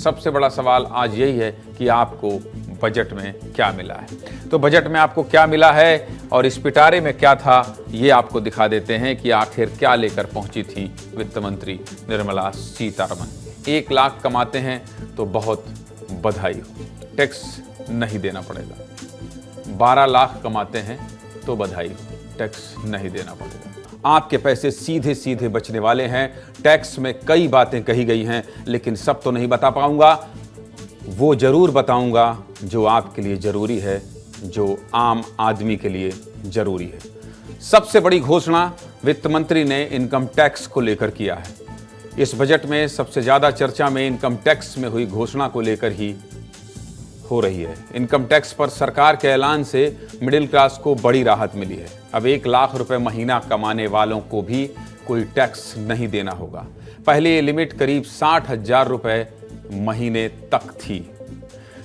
सबसे बड़ा सवाल आज यही है कि आपको बजट में क्या मिला है। तो बजट में आपको क्या मिला है और इस पिटारे में क्या था, ये आपको दिखा देते हैं कि आखिर क्या लेकर पहुंची थी वित्त मंत्री निर्मला सीतारमन। 1 लाख कमाते हैं तो बहुत बधाई हो, टैक्स नहीं देना पड़ेगा। 12 लाख कमाते हैं तो बधाई हो, टैक्स नहीं देना पड़ेगा। आपके पैसे सीधे सीधे बचने वाले हैं। टैक्स में कई बातें कही गई हैं, लेकिन सब तो नहीं बता पाऊंगा। वो जरूर बताऊंगा जो आपके लिए जरूरी है, जो आम आदमी के लिए जरूरी है। सबसे बड़ी घोषणा वित्त मंत्री ने इनकम टैक्स को लेकर किया है। इस बजट में सबसे ज्यादा चर्चा में इनकम टैक्स में हुई घोषणा को लेकर ही हो रही है। इनकम टैक्स पर सरकार के ऐलान से मिडिल क्लास को बड़ी राहत मिली है। अब 1 लाख रुपए महीना कमाने वालों को भी कोई टैक्स नहीं देना होगा। पहले ये लिमिट करीब 60,000 रुपए महीने तक थी,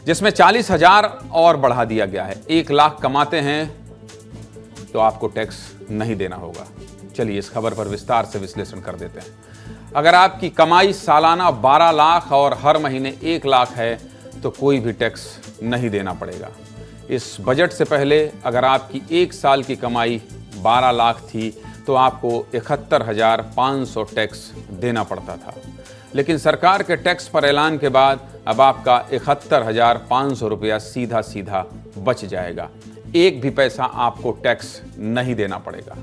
जिसमें 40,000 और बढ़ा दिया गया है। 1 लाख कमाते हैं तो आपको टैक्स नहीं देना होगा। चलिए इस खबर पर विस्तार से विश्लेषण कर देते हैं। अगर आपकी कमाई सालाना 12 लाख और हर महीने 1 लाख है तो कोई भी टैक्स नहीं देना पड़ेगा। इस बजट से पहले अगर आपकी 1 साल की कमाई 12 लाख थी तो आपको 71,500 टैक्स देना पड़ता था, लेकिन सरकार के टैक्स पर ऐलान के बाद अब आपका 71,500 रुपया सीधा सीधा बच जाएगा। एक भी पैसा आपको टैक्स नहीं देना पड़ेगा।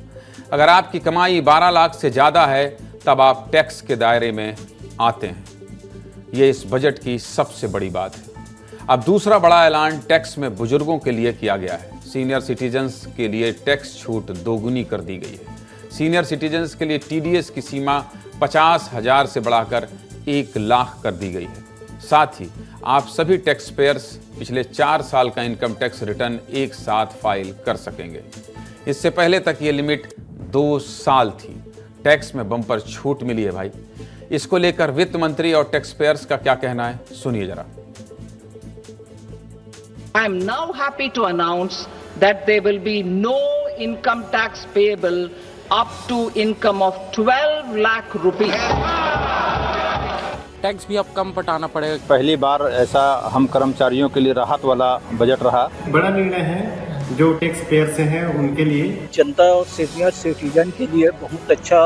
अगर आपकी कमाई 12 लाख से ज़्यादा है तब आप टैक्स के दायरे में आते हैं। ये इस बजट की सबसे बड़ी बात है। अब दूसरा बड़ा ऐलान टैक्स में बुजुर्गों के लिए किया गया है। सीनियर सिटीजन्स के लिए टैक्स छूट दोगुनी कर दी गई है। सीनियर सिटीजन्स के लिए टीडीएस की सीमा 50,000 से बढ़ाकर 1 लाख कर दी गई है। साथ ही आप सभी टैक्स पेयर्स पिछले 4 साल का इनकम टैक्स रिटर्न एक साथ फाइल कर सकेंगे। इससे पहले तक ये लिमिट 2 साल थी। टैक्स में बम्पर छूट मिली है भाई। इसको लेकर वित्त मंत्री और टैक्स पेयर्स का क्या कहना है, सुनिए जरा। I am now happy to announce that there will be no income tax payable up to income of 12 lakh rupees. Tax भी अब कम पटाना पड़ेगा। पहली बार ऐसा हम कर्मचारियों के लिए राहत वाला बजट रहा। बड़ा निर्णय है जो टैक्स पेयर से हैं उनके लिए। जनता और सीनियर सिटीजन के लिए बहुत अच्छा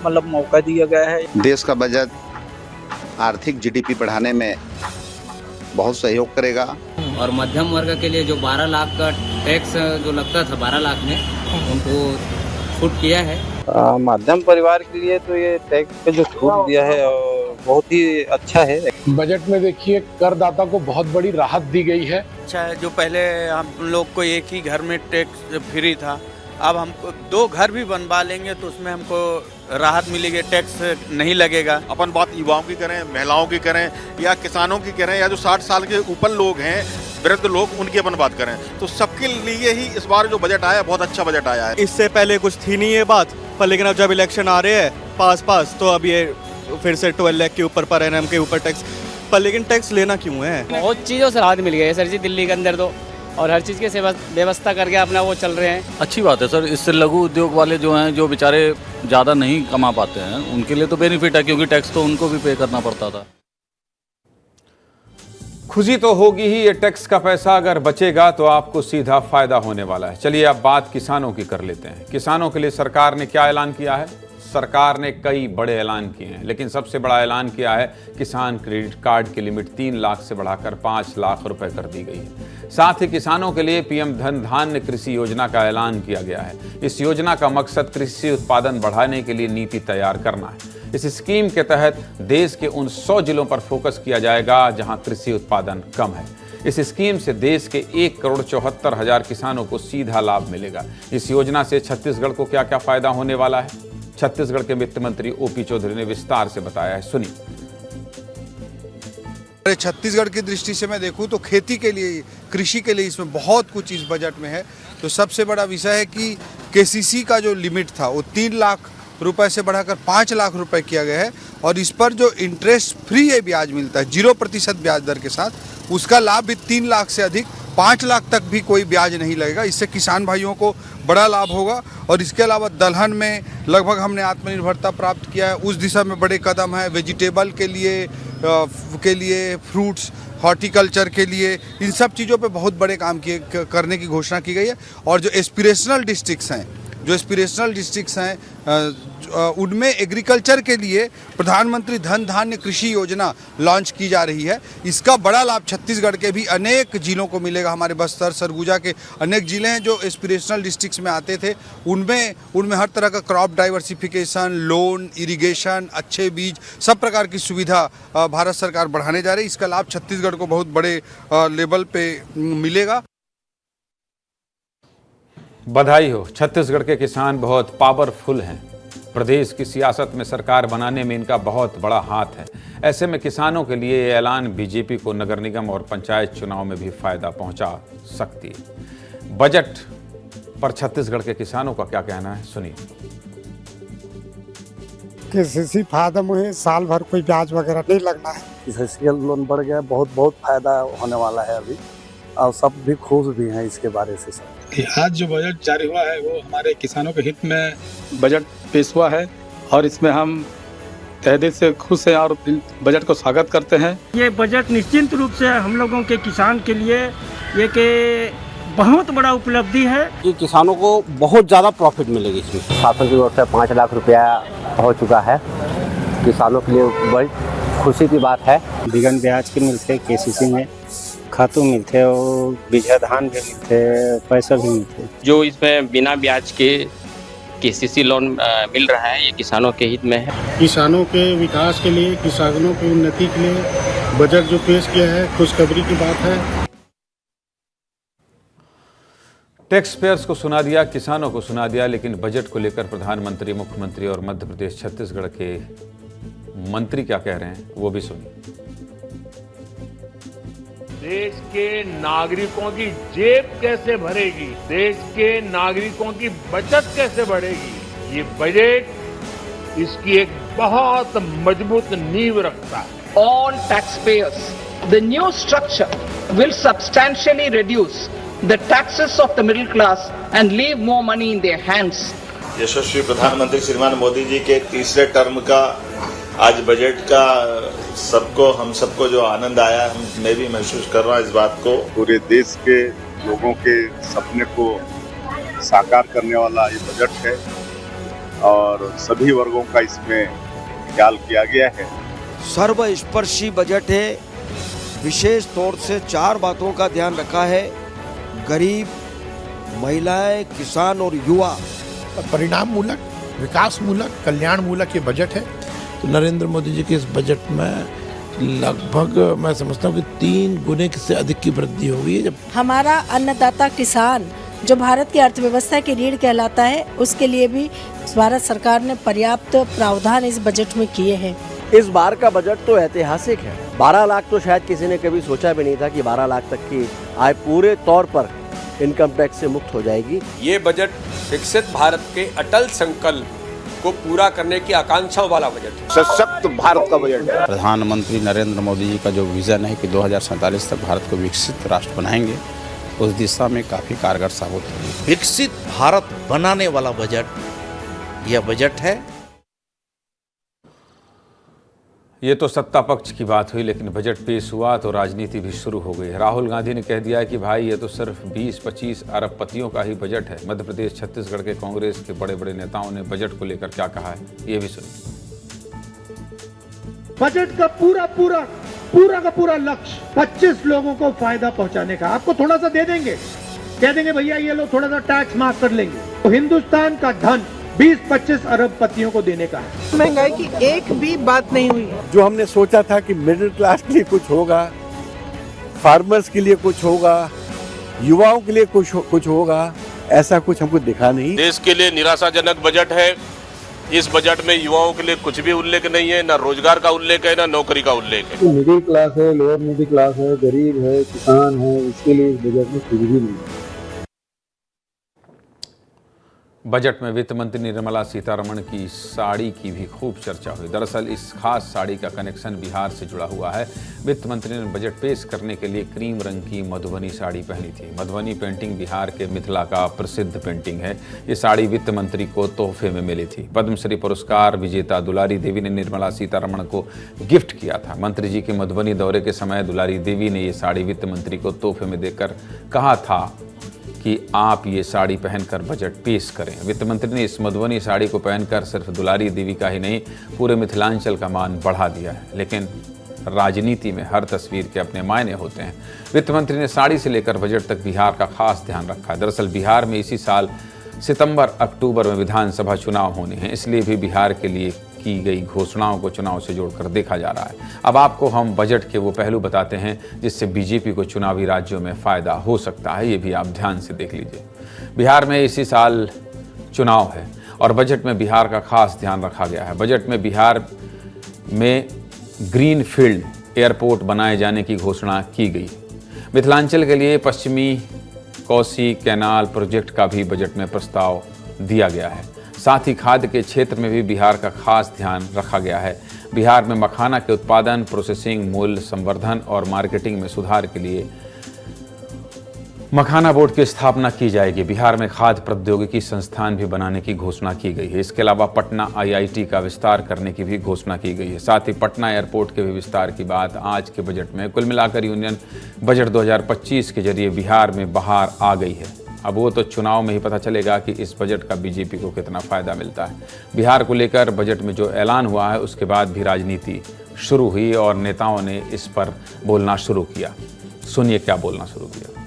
मतलब मौका दिया गया है। देश का बजट आर्थिक जीडीपी बढ़ाने में बहुत सहयोग करेगा और मध्यम वर्ग के लिए जो 12 लाख का टैक्स जो लगता था 12 लाख में, उनको छूट किया है। मध्यम परिवार के लिए तो ये टैक्स पे जो छूट दिया है बहुत ही अच्छा है। बजट में देखिए करदाता को बहुत बड़ी राहत दी गई है। अच्छा है, जो पहले हम लोग को एक ही घर में टैक्स फ्री था, अब हमको 2 घर भी बनवा लेंगे तो उसमें हमको राहत मिलेगी, टैक्स नहीं लगेगा। अपन बात युवाओं की करें, महिलाओं की करें या किसानों की करें या जो 60 साल के ऊपर लोग हैं, वृद्ध लोग, उनकी अपन बात करें तो सबके लिए ही इस बार जो बजट आया बहुत अच्छा बजट आया है। इससे पहले कुछ थी नहीं ये बात, पर लेकिन अब जब इलेक्शन आ रहे हैं पास तो अब ये फिर से 12 लाख के ऊपर पर एनएम के ऊपर टैक्स, पर लेकिन टैक्स लेना क्यों है? बहुत चीज़ों से राहत मिल गई है सर जी दिल्ली के अंदर तो, और हर चीज़ की व्यवस्था करके अपना वो चल रहे हैं। अच्छी बात है सर। इससे लघु उद्योग वाले जो हैं, जो बेचारे ज़्यादा नहीं कमा पाते हैं, उनके लिए तो बेनिफिट है, क्योंकि टैक्स तो उनको भी पे करना पड़ता था। खुशी तो होगी ही, ये टैक्स का पैसा अगर बचेगा तो आपको सीधा फायदा होने वाला है। चलिए अब बात किसानों की कर लेते हैं। किसानों के लिए सरकार ने क्या ऐलान किया है? सरकार ने कई बड़े ऐलान किए हैं, लेकिन सबसे बड़ा ऐलान किया है किसान क्रेडिट कार्ड की लिमिट 3 लाख से बढ़ाकर 5 लाख रुपए कर दी गई है। साथ ही किसानों के लिए पीएम धन धान्य कृषि योजना का ऐलान किया गया है। इस योजना का मकसद कृषि उत्पादन बढ़ाने के लिए नीति तैयार करना है। इस स्कीम के तहत देश के उन 100 जिलों पर फोकस किया जाएगा जहां कृषि उत्पादन कम है। इस स्कीम से देश के 1,74,000 किसानों को सीधा लाभ मिलेगा। इस योजना से छत्तीसगढ़ को क्या क्या फायदा होने वाला है, छत्तीसगढ़ के वित्त मंत्री ओपी चौधरी ने विस्तार से बताया है, सुनिए। छत्तीसगढ़ की दृष्टि से मैं देखूं तो खेती के लिए, कृषि के लिए इसमें बहुत कुछ इस बजट में है। तो सबसे बड़ा विषय है कि केसीसी का जो लिमिट था वो 3 लाख रुपए से बढ़ाकर 5 लाख रुपए किया गया है, और इस पर जो इंटरेस्ट फ्री है ब्याज मिलता है 0% ब्याज दर के साथ, उसका लाभ भी 3 लाख से अधिक 5 लाख तक भी कोई ब्याज नहीं लगेगा। इससे किसान भाइयों को बड़ा लाभ होगा। और इसके अलावा दलहन में लगभग हमने आत्मनिर्भरता प्राप्त किया है, उस दिशा में बड़े कदम है। वेजिटेबल के लिए के लिए, फ्रूट्स हॉर्टिकल्चर के लिए, इन सब चीज़ों पे बहुत बड़े काम करने की घोषणा की गई है। और जो एस्पिरेशनल डिस्ट्रिक्ट्स हैं उनमें एग्रीकल्चर के लिए प्रधानमंत्री धन धान्य कृषि योजना लॉन्च की जा रही है। इसका बड़ा लाभ छत्तीसगढ़ के भी अनेक जिलों को मिलेगा। हमारे बस्तर, सरगुजा के अनेक जिले हैं जो एस्पिरेशनल डिस्ट्रिक्ट्स में आते थे, उनमें हर तरह का क्रॉप डाइवर्सिफिकेशन, लोन, इरिगेशन, अच्छे बीज, सब प्रकार की सुविधा भारत सरकार बढ़ाने जा रही है। इसका लाभ छत्तीसगढ़ को बहुत बड़े लेवल पे मिलेगा। बधाई हो, छत्तीसगढ़ के किसान बहुत पावरफुल हैं। प्रदेश की सियासत में सरकार बनाने में इनका बहुत बड़ा हाथ है। ऐसे में किसानों के लिए ये ऐलान बीजेपी को नगर निगम और पंचायत चुनाव में भी फायदा पहुंचा सकती है। बजट पर छत्तीसगढ़ के किसानों का क्या कहना है, सुनिए। केसीसी फायदा में साल भर कोई ब्याज वगैरह नहीं लगना है। केसीसी लोन बढ़ गया, बहुत फायदा होने वाला है अभी, और सब भी खुश भी हैं इसके बारे से। सब आज जो बजट जारी हुआ है वो हमारे किसानों के हित में बजट पेश हुआ है और इसमें हम तहे दिल से खुश हैं और बजट को स्वागत करते हैं। ये बजट निश्चित रूप से हम लोगों के किसान के लिए एक बहुत बड़ा उपलब्धि है। ये किसानों को बहुत ज़्यादा प्रॉफिट मिलेगी इसमें। शासन की ओर से 5 लाख रुपया हो चुका है, किसानों के लिए बड़ी खुशी की बात है। बिगन ब्याज के मिलते, केसीसी में खातों मिलते और बीजा धान भी मिलते, पैसा भी मिलते। जो इसमें बिना ब्याज के केसीसी लोन मिल रहा है, ये किसानों के हित में है। किसानों के विकास के लिए, किसानों की उन्नति के लिए बजट जो पेश किया है, खुशखबरी की बात है। टैक्स पेयर्स को सुना दिया, किसानों को सुना दिया, लेकिन बजट को लेकर प्रधानमंत्री, मुख्यमंत्री और मध्य प्रदेश, छत्तीसगढ़ के मंत्री क्या कह रहे हैं वो भी सुनिए। देश के नागरिकों की जेब कैसे भरेगी, देश के नागरिकों की बचत कैसे बढ़ेगी, ये बजट इसकी एक बहुत मजबूत नींव रखता है। All taxpayers, the new structure will substantially reduce the taxes of the middle class and leave more money in their hands. यशस्वी प्रधानमंत्री श्रीमान मोदी जी के तीसरे टर्म का आज बजट का हम सबको जो आनंद आया, मैं भी महसूस कर रहा हूँ इस बात को। पूरे देश के लोगों के सपने को साकार करने वाला ये बजट है और सभी वर्गों का इसमें ख्याल किया गया है। सर्वस्पर्शी बजट है। विशेष तौर से 4 बातों का ध्यान रखा है: गरीब, महिलाएं, किसान और युवा। परिणाम मूलक, विकास मूलक, कल्याण मूलक ये बजट है। तो नरेंद्र मोदी जी के इस बजट में लगभग मैं समझता हूँ कि 3 गुने से अधिक की वृद्धि हुई है। जब हमारा अन्नदाता किसान जो भारत की अर्थव्यवस्था की रीढ़ कहलाता है, उसके लिए भी भारत सरकार ने पर्याप्त प्रावधान इस बजट में किए हैं। इस बार का बजट तो ऐतिहासिक है। 12 लाख तो शायद किसी ने कभी सोचा भी नहीं था कि 12 लाख तक की आय पूरे तौर पर इनकम टैक्स से मुक्त हो जाएगी। ये बजट विकसित भारत के अटल संकल्प को पूरा करने की आकांक्षाओं वाला बजट है। सशक्त भारत का बजट है। प्रधानमंत्री नरेंद्र मोदी जी का जो विजन है कि 2047 तक भारत को विकसित राष्ट्र बनाएंगे, उस दिशा में काफी कारगर साबित होगी। विकसित भारत बनाने वाला बजट यह बजट है। ये तो सत्ता पक्ष की बात हुई, लेकिन बजट पेश हुआ तो राजनीति भी शुरू हो गई। राहुल गांधी ने कह दिया कि भाई ये तो सिर्फ 20-25 अरबपतियों का ही बजट है। मध्य प्रदेश, छत्तीसगढ़ के कांग्रेस के बड़े बड़े नेताओं ने बजट को लेकर क्या कहा है, ये भी सुनिए। बजट का पूरा लक्ष्य 25 लोगों को फायदा पहुंचाने का। आपको थोड़ा सा दे देंगे, कह देंगे भैया ये लो थोड़ा सा टैक्स माफ कर लेंगे, तो हिंदुस्तान का धन 20-25 अरबपतियों को देने का है। महंगाई की एक भी बात नहीं हुई। जो हमने सोचा था कि मिडिल क्लास के लिए कुछ होगा, फार्मर्स के लिए कुछ होगा, युवाओं के लिए कुछ होगा, ऐसा कुछ हमको दिखा नहीं। देश के लिए निराशाजनक बजट है। इस बजट में युवाओं के लिए कुछ भी उल्लेख नहीं है, ना रोजगार का उल्लेख है, ना नौकरी का उल्लेख है। मिडिल क्लास है, लोअर मिडिल क्लास है, गरीब है, किसान है, इसके लिए इस बजट में कुछ भी नहीं है। बजट में वित्त मंत्री निर्मला सीतारमण की साड़ी की भी खूब चर्चा हुई। दरअसल इस खास साड़ी का कनेक्शन बिहार से जुड़ा हुआ है। वित्त मंत्री ने बजट पेश करने के लिए क्रीम रंग की मधुबनी साड़ी पहनी थी। मधुबनी पेंटिंग बिहार के मिथिला का प्रसिद्ध पेंटिंग है। ये साड़ी वित्त मंत्री को तोहफे में मिली थी। पद्मश्री पुरस्कार विजेता दुलारी देवी ने निर्मला सीतारमण को गिफ्ट किया था। मंत्री जी के मधुबनी दौरे के समय दुलारी देवी ने ये साड़ी वित्त मंत्री को तोहफे में देकर कहा था कि आप ये साड़ी पहनकर बजट पेश करें। वित्त मंत्री ने इस मधुबनी साड़ी को पहनकर सिर्फ दुलारी देवी का ही नहीं, पूरे मिथिलांचल का मान बढ़ा दिया है। लेकिन राजनीति में हर तस्वीर के अपने मायने होते हैं। वित्त मंत्री ने साड़ी से लेकर बजट तक बिहार का खास ध्यान रखा। दरअसल बिहार में इसी साल सितंबर अक्टूबर में विधानसभा चुनाव होने हैं, इसलिए भी बिहार के लिए की गई घोषणाओं को चुनाव से जोड़कर देखा जा रहा है। अब आपको हम बजट के वो पहलू बताते हैं जिससे बीजेपी को चुनावी राज्यों में फायदा हो सकता है। ये भी आप ध्यान से देख लीजिए। बिहार में इसी साल चुनाव है और बजट में बिहार का खास ध्यान रखा गया है। बजट में बिहार में ग्रीन फील्ड एयरपोर्ट बनाए जाने की घोषणा की गई। मिथिलांचल के लिए पश्चिमी कोसी कैनाल प्रोजेक्ट का भी बजट में प्रस्ताव दिया गया है। साथ ही खाद्य के क्षेत्र में भी बिहार का खास ध्यान रखा गया है। बिहार में मखाना के उत्पादन, प्रोसेसिंग, मूल्य संवर्धन और मार्केटिंग में सुधार के लिए मखाना बोर्ड की स्थापना की जाएगी। बिहार में खाद्य प्रौद्योगिकी संस्थान भी बनाने की घोषणा की गई है। इसके अलावा पटना IIT का विस्तार करने की भी घोषणा की गई है। साथ ही पटना एयरपोर्ट के भी विस्तार की बात आज के बजट में। कुल मिलाकर यूनियन बजट 2025 के जरिए बिहार में बहार आ गई है। अब वो तो चुनाव में ही पता चलेगा कि इस बजट का बीजेपी को कितना फायदा मिलता है। बिहार को लेकर बजट में जो ऐलान हुआ है उसके बाद भी राजनीति शुरू हुई और नेताओं ने इस पर बोलना शुरू किया। सुनिए क्या बोलना शुरू किया।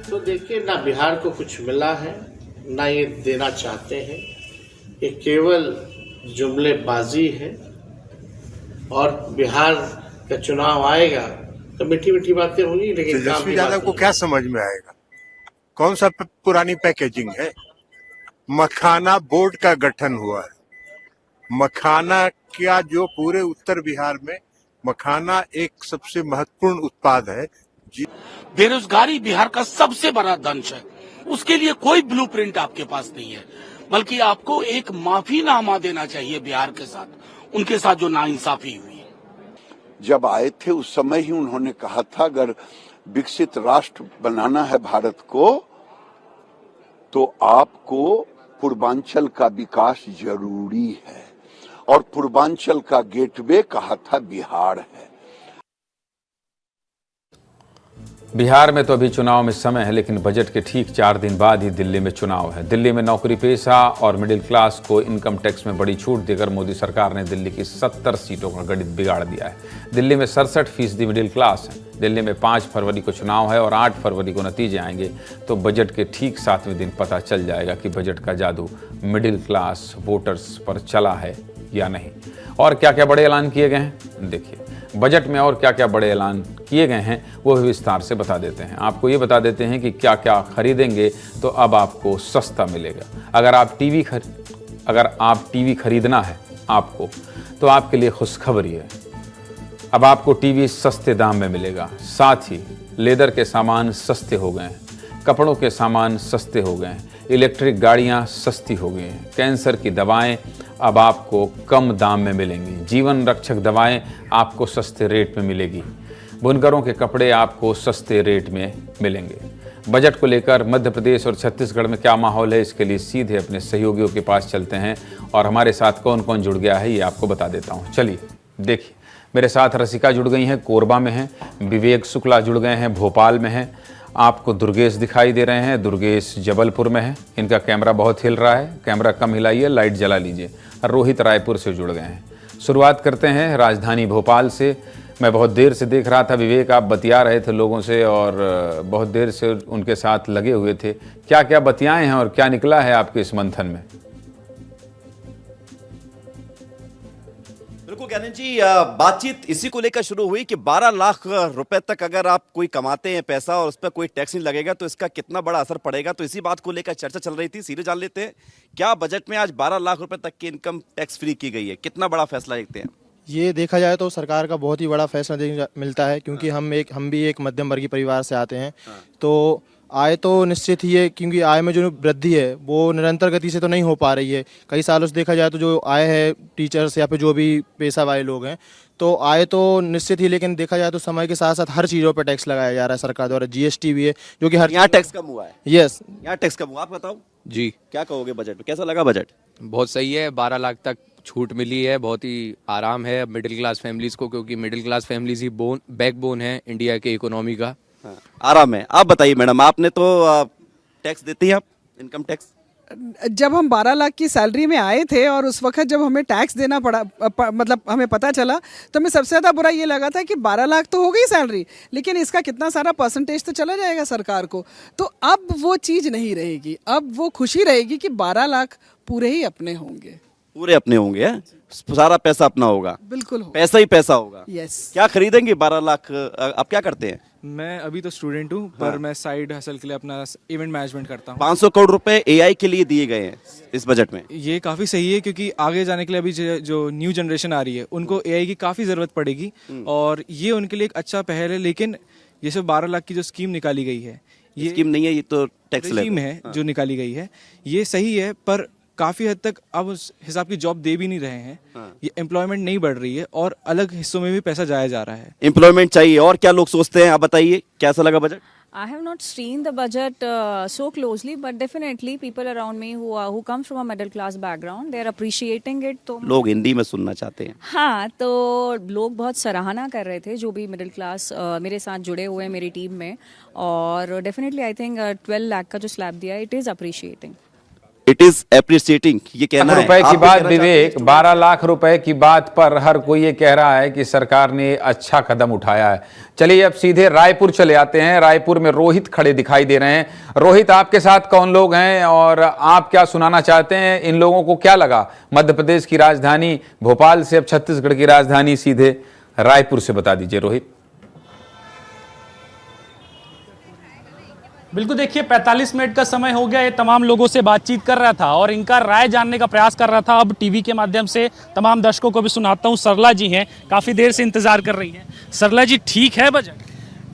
तो देखिए, ना बिहार को कुछ मिला है, ना ये देना चाहते हैं। ये केवल जुमलेबाजी है और बिहार का चुनाव आएगा तो मीठी मीठी बातें होंगी, लेकिन तेजस्वी यादव को क्या समझ में आएगा? कौन सा पुरानी पैकेजिंग है? मखाना बोर्ड का गठन हुआ है। मखाना क्या जो पूरे उत्तर बिहार में मखाना एक सबसे महत्वपूर्ण उत्पाद है। बेरोजगारी बिहार का सबसे बड़ा दंश है। उसके लिए कोई ब्लूप्रिंट आपके पास नहीं है, बल्कि आपको एक माफीनामा देना चाहिए बिहार के साथ, उनके साथ जो नाइंसाफी हुई। जब आए थे उस समय ही उन्होंने कहा था अगर विकसित राष्ट्र बनाना है भारत को तो आपको पूर्वांचल का विकास जरूरी है और पूर्वांचल का गेटवे कहा था बिहार है। बिहार में तो अभी चुनाव में समय है, लेकिन बजट के ठीक 4 दिन बाद ही दिल्ली में चुनाव है। दिल्ली में नौकरी पेशा और मिडिल क्लास को इनकम टैक्स में बड़ी छूट देकर मोदी सरकार ने दिल्ली की 70 सीटों का गणित बिगाड़ दिया है। दिल्ली में 67% मिडिल क्लास है। दिल्ली में 5 फरवरी को चुनाव है और 8 फरवरी को नतीजे आएंगे, तो बजट के ठीक 7वें दिन पता चल जाएगा कि बजट का जादू मिडिल क्लास वोटर्स पर चला है या नहीं। और क्या क्या बड़े ऐलान किए गए हैं देखिए। बजट में और क्या क्या बड़े ऐलान किए गए हैं वो भी विस्तार से बता देते हैं। आपको ये बता देते हैं कि क्या क्या खरीदेंगे तो अब आपको सस्ता मिलेगा। अगर आप टीवी खरीदना है आपको, तो आपके लिए खुशखबरी है। अब आपको टीवी सस्ते दाम में मिलेगा। साथ ही लेदर के सामान सस्ते हो गए हैं, कपड़ों के सामान सस्ते हो गए हैं, इलेक्ट्रिक गाड़ियां सस्ती हो गई हैं, कैंसर की दवाएं अब आपको कम दाम में मिलेंगी, जीवन रक्षक दवाएं आपको सस्ते रेट में मिलेगी, बुनकरों के कपड़े आपको सस्ते रेट में मिलेंगे। बजट को लेकर मध्य प्रदेश और छत्तीसगढ़ में क्या माहौल है, इसके लिए सीधे अपने सहयोगियों के पास चलते हैं और हमारे साथ कौन कौन जुड़ गया है ये आपको बता देता हूँ। चलिए देखिए, मेरे साथ रसिका जुड़ गई हैं, कोरबा में हैं, विवेक शुक्ला जुड़ गए हैं, भोपाल में हैं, आपको दुर्गेश दिखाई दे रहे हैं, दुर्गेश जबलपुर में है। इनका कैमरा बहुत हिल रहा है, कैमरा कम हिलाइए, लाइट जला लीजिए। रोहित रायपुर से जुड़ गए हैं। शुरुआत करते हैं राजधानी भोपाल से। मैं बहुत देर से देख रहा था विवेक, आप बतिया रहे थे लोगों से और बहुत देर से उनके साथ लगे हुए थे। क्या क्या बतियाए हैं और क्या निकला है आपके इस मंथन में? बिल्कुल ज्ञानंद जी, बातचीत इसी को लेकर शुरू हुई कि 12 लाख रुपए तक अगर आप कोई कमाते हैं पैसा और उस पर कोई टैक्स नहीं लगेगा तो इसका कितना बड़ा असर पड़ेगा। तो इसी बात को लेकर चर्चा चल रही थी। सीधे जान लेते हैं, क्या बजट में आज 12 लाख रुपए तक की इनकम टैक्स फ्री की गई है? कितना बड़ा फैसला देखते हैं? ये देखा जाए तो सरकार का बहुत ही बड़ा फैसला मिलता है, क्योंकि हम भी एक मध्यम वर्गीय परिवार से आते हैं। तो आय तो निश्चित ही है, क्योंकि आय में जो वृद्धि है वो निरंतर गति से तो नहीं हो पा रही है। कई सालों से देखा जाए तो जो आय है टीचर्स या फिर जो भी पेशा वाले लोग हैं, तो आय तो निश्चित ही, लेकिन देखा जाए तो समय के साथ साथ हर चीज़ों पर टैक्स लगाया जा रहा है सरकार द्वारा। जीएसटी भी है जो कि हर यहाँ टैक्स कम हुआ है। यस, यहाँ टैक्स कम हुआ। आप बताओ जी, क्या कहोगे बजट में, कैसा लगा बजट? बहुत सही है। 12 लाख तक छूट मिली है, बहुत ही आराम है मिडिल क्लास फैमिलीज को, क्योंकि मिडिल क्लास फैमिलीज ही बैकबोन है इंडिया के इकोनॉमी का। हाँ, आराम है। आप बताइए मैडम, आपने तो टैक्स देती हैं आप, इनकम टैक्स? जब हम 12 लाख की सैलरी में आए थे और उस वक्त जब हमें टैक्स देना पड़ा, मतलब हमें पता चला, तो हमें सबसे ज़्यादा बुरा ये लगा था कि 12 लाख तो हो गई सैलरी, लेकिन इसका कितना सारा परसेंटेज तो चला जाएगा सरकार को। तो अब वो चीज़ नहीं रहेगी, अब वो खुशी रहेगी कि 12 लाख पूरे ही अपने होंगे, पूरे अपने होंगे। है? सारा पैसा अपना होगा, बिल्कुल पैसा ही पैसा होगा। यस। क्या खरीदेंगे 12 लाख? आप क्या करते हैं? मैं अभी तो स्टूडेंट हूँ, पर मैं साइड हसल के लिए अपना इवेंट मैनेजमेंट करता हूँ। 500 करोड़ रुपए एआई के लिए दिए गए हैं इस बजट में। ये काफ़ी सही है, क्योंकि आगे जाने के लिए अभी जो न्यू जनरेशन आ रही है उनको एआई की काफ़ी ज़रूरत पड़ेगी, और ये उनके लिए एक अच्छा पहल है। लेकिन ये सब 12 लाख की जो स्कीम निकाली गई है, ये स्कीम नहीं है, ये तो टैक्स स्कीम है जो निकाली गई है, ये सही है, पर काफ़ी हद तक अब उस हिसाब की जॉब दे भी नहीं रहे हैं। ये एम्प्लॉयमेंट नहीं बढ़ रही है और अलग हिस्सों में भी पैसा जाया जा रहा है। एम्प्लॉयमेंट चाहिए, और क्या लोग सोचते हैं? आप बताइए, कैसा लगा budget? I have not seen the budget so closely, but definitely people around me who come from a middle class background, they are appreciating it. तो लोग हिंदी में सुनना चाहते हैं। हाँ, तो लोग बहुत सराहना कर रहे थे जो भी मिडिल क्लास मेरे साथ जुड़े हुए हैं मेरी टीम में, और डेफिनेटली आई थिंक 12 लाख का जो स्लैब दिया, it is appreciating. It is appreciating, ये कहना है। रुपए की बात विवेक, 12 लाख रुपए की बात पर हर कोई ये कह रहा है कि सरकार ने अच्छा कदम उठाया है। चलिए अब सीधे रायपुर चले आते हैं। रायपुर में रोहित खड़े दिखाई दे रहे हैं। रोहित, आपके साथ कौन लोग हैं और आप क्या सुनाना चाहते हैं? इन लोगों को क्या लगा? मध्य प्रदेश की राजधानी भोपाल से अब छत्तीसगढ़ की राजधानी सीधे रायपुर से बता दीजिए रोहित। बिल्कुल, देखिए 45 मिनट का समय हो गया, ये तमाम लोगों से बातचीत कर रहा था और इनका राय जानने का प्रयास कर रहा था। अब टीवी के माध्यम से तमाम दर्शकों को भी सुनाता हूँ। सरला जी हैं, काफ़ी देर से इंतजार कर रही हैं। सरला जी, ठीक है बजट?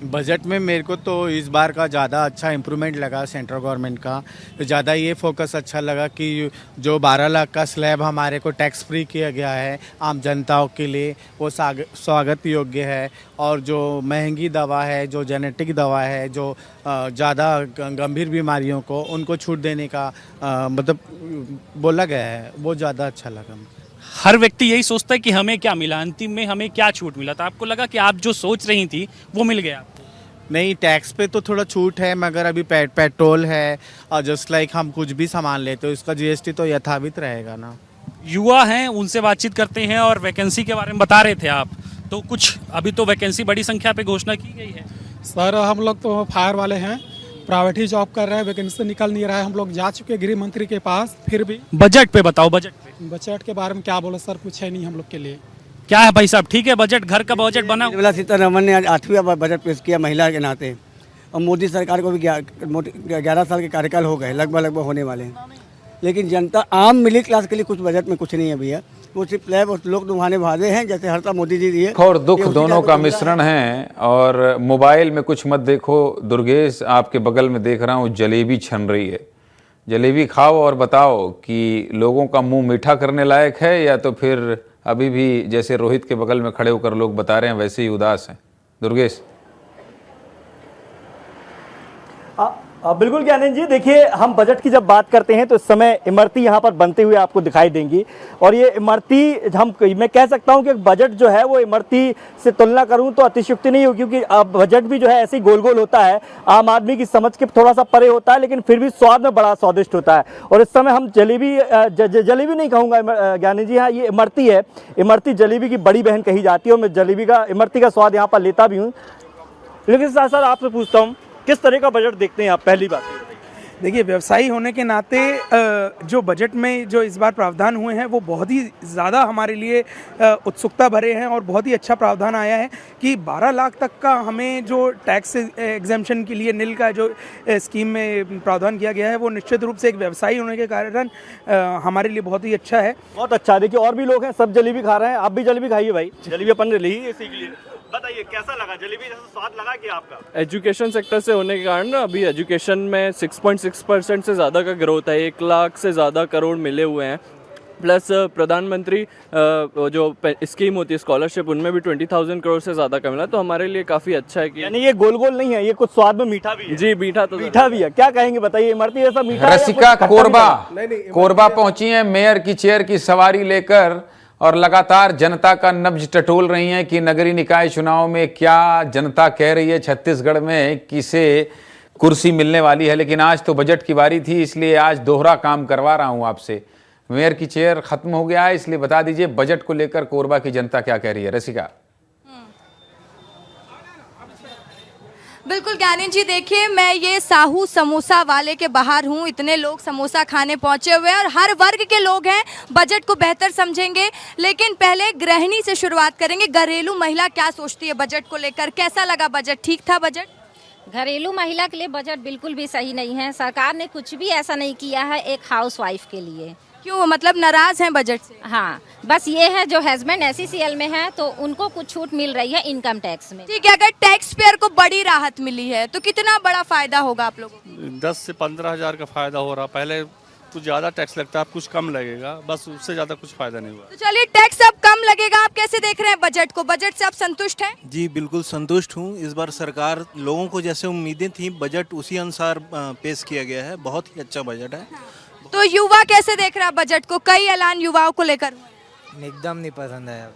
बजट में मेरे को तो इस बार का ज़्यादा अच्छा इम्प्रूवमेंट लगा सेंट्रल गवर्नमेंट का। तो ज़्यादा ये फोकस अच्छा लगा कि जो 12 लाख का स्लैब हमारे को टैक्स फ्री किया गया है आम जनताओं के लिए, वो स्वागत योग्य है। और जो महंगी दवा है, जो जेनेटिक दवा है, जो ज़्यादा गंभीर बीमारियों को उनको छूट देने का मतलब बोला गया है, वो ज़्यादा अच्छा लगा। हर व्यक्ति यही सोचता है कि हमें क्या मिला, अंतिम में हमें क्या छूट मिला था? आपको लगा कि आप जो सोच रही थी वो मिल गया? नहीं, टैक्स पे तो थोड़ा छूट है, मगर अभी पेट्रोल है और जस्ट लाइक हम कुछ भी सामान लेते हो इसका जीएसटी तो यथावत रहेगा ना। युवा हैं, उनसे बातचीत करते हैं और वैकेंसी के बारे में बता रहे थे आप, तो कुछ अभी तो वैकेंसी बड़ी संख्या पे घोषणा की गई है। सर, हम लोग तो फायर वाले हैं, प्राइवेट ही जॉब कर रहे हैं, वैकेंसी निकल नहीं रहा है। हम लोग जा चुके गृह मंत्री के पास, फिर भी। बजट पे बताओ, बजट के बारे में क्या बोले सर, कुछ है नहीं हम लोग के लिए। क्या है भाई साहब, ठीक है बजट? घर का बजट बना? निर्मला सीतारमण ने आज 8वां बजट पेश किया महिला के नाते, और मोदी सरकार को भी 11 साल के कार्यकाल हो गए, लगभग होने वाले हैं। लेकिन जनता आम मिडिल क्लास के लिए कुछ बजट में कुछ नहीं है भैया, वो सिर्फ प्लेब और लोग दुहाने भादे हैं, जैसे हर साल मोदी जी दिए। और दुख दोनों का मिश्रण है। और मोबाइल में कुछ मत देखो दुर्गेश, आपके बगल में देख रहा हूँ जलेबी छन रही है। जलेबी खाओ और बताओ कि लोगों का मुंह मीठा करने लायक है, या तो फिर अभी भी जैसे रोहित के बगल में खड़े होकर लोग बता रहे हैं वैसे ही उदास हैं। दुर्गेश। बिल्कुल ज्ञानेंद्र जी, देखिए हम बजट की जब बात करते हैं तो इस समय इमरती यहाँ पर बनते हुए आपको दिखाई देंगी, और ये इमरती मैं कह सकता हूँ कि बजट जो है वो इमरती से तुलना करूँ तो अतिशयोक्ति नहीं होगी, क्योंकि बजट भी जो है ऐसे ही गोल गोल होता है, आम आदमी की समझ के थोड़ा सा परे होता है, लेकिन फिर भी स्वाद में बड़ा स्वादिष्ट होता है। और इस समय हम जलेबी नहीं कहूँगा ज्ञानेंद्र जी, हाँ ये इमरती है। इमरती जलेबी की बड़ी बहन कही जाती है, और मैं इमरती का स्वाद यहाँ पर लेता भी हूँ। लेकिन साथ साथ आपसे पूछता हूँ, किस तरह का बजट देखते हैं आप? पहली बात देखिए, व्यवसायी होने के नाते जो बजट में जो इस बार प्रावधान हुए हैं वो बहुत ही ज़्यादा हमारे लिए उत्सुकता भरे हैं, और बहुत ही अच्छा प्रावधान आया है कि 12 लाख तक का हमें जो टैक्स एग्जेम्पशन के लिए नील का जो स्कीम में प्रावधान किया गया है, वो निश्चित रूप से एक व्यवसायी होने के कारण हमारे लिए बहुत ही अच्छा है। बहुत अच्छा। देखिए और भी लोग हैं, सब जलेबी खा रहे हैं, आप भी जलेबी खाइए भाई, जलेबी अपन ले ली इसी के लिए। बताइए कैसा लगा, जलेबी जैसा स्वाद लगा कि आपका? एजुकेशन सेक्टर से होने के कारण ना अभी एजुकेशन में 6.6% से ज़्यादा का ग्रोथ है, 1 लाख से ज़्यादा करोड़ मिले हुए हैं। प्लस प्रधानमंत्री जो स्कीम होती है स्कॉलरशिप, उनमें भी 20,000 करोड़ से ज़्यादा का मिला, तो हमारे लिए काफ़ी अच्छा है कि यानी ये गोल गोल नहीं है, ये कुछ स्वाद में मीठा भी है। जी मीठा तो मीठा भी है, क्या कहेंगे बताइए, इमरती जैसा मीठा है या रसिका कुछ खट्टा कोरबा पहुंची हैं मेयर की चेयर की सवारी लेकर और लगातार जनता का नब्ज टटोल रही हैं कि नगरीय निकाय चुनाव में क्या जनता कह रही है, छत्तीसगढ़ में किसे कुर्सी मिलने वाली है। लेकिन आज तो बजट की बारी थी, इसलिए आज दोहरा काम करवा रहा हूं आपसे। मेयर की चेयर खत्म हो गया है, इसलिए बता दीजिए बजट को लेकर कोरबा की जनता क्या कह रही है। रसिका। बिल्कुल ज्ञानी जी, देखिए मैं ये साहू समोसा वाले के बाहर हूँ, इतने लोग समोसा खाने पहुँचे हुए हैं और हर वर्ग के लोग हैं, बजट को बेहतर समझेंगे। लेकिन पहले गृहिणी से शुरुआत करेंगे, घरेलू महिला क्या सोचती है बजट को लेकर, कैसा लगा बजट, ठीक था बजट? घरेलू महिला के लिए बजट बिल्कुल भी सही नहीं है, सरकार ने कुछ भी ऐसा नहीं किया है एक हाउसवाइफ के लिए। क्यों, मतलब नाराज हैं बजट से? हाँ, बस ये है जो हस्बैंड SECL में है तो उनको कुछ छूट मिल रही है इनकम टैक्स में। ठीक है, अगर टैक्स पेयर को बड़ी राहत मिली है तो कितना बड़ा फायदा होगा आप लोगों को? 10 से 15 हज़ार का फायदा हो रहा, पहले कुछ ज्यादा टैक्स लगता है, अब कुछ कम लगेगा, बस उससे ज्यादा कुछ फायदा नहीं हुआ। तो चलिए, टैक्स अब कम लगेगा, आप कैसे देख रहे हैं बजट को, बजट से आप संतुष्ट हैं? जी बिल्कुल संतुष्ट हूँ। इस बार सरकार लोगों को जैसे उम्मीदें थी बजट उसी अनुसार पेश किया गया है, बहुत ही अच्छा बजट है। तो युवा कैसे देख रहा है बजट को, कई ऐलान युवाओं को लेकर? एकदम नहीं पसंद आया।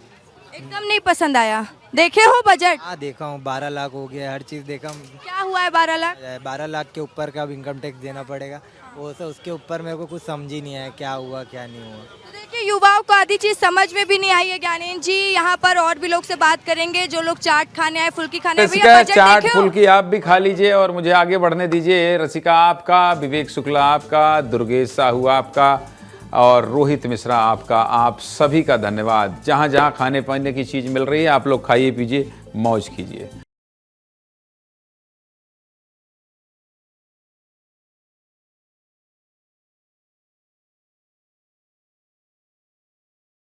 एकदम नहीं पसंद आया? देखे हो बजट? हाँ देखा हूँ, 12 लाख हो गया, हर चीज देखा। क्या हुआ है 12 लाख? 12 लाख के ऊपर का इनकम टैक्स देना पड़ेगा, वो सब उसके ऊपर मेरे को कुछ समझ ही नहीं आया क्या हुआ क्या नहीं हुआ। तो देखिए, युवाओं को आधी चीज समझ में भी नहीं आई है ज्ञानेन जी। यहाँ पर और भी लोग से बात करेंगे, जो लोग चाट खाने आए, फुल्की खाने आए। भैया बजट चाट देखे हो? फुल्की आप भी खा लीजिए और मुझे आगे बढ़ने दीजिए। रसिका आपका, विवेक शुक्ला आपका, दुर्गेश साहू आपका और रोहित मिश्रा आपका, आप सभी का धन्यवाद। जहाँ जहाँ खाने पीने की चीज़ मिल रही है आप लोग खाइए पीजिए, मौज कीजिए।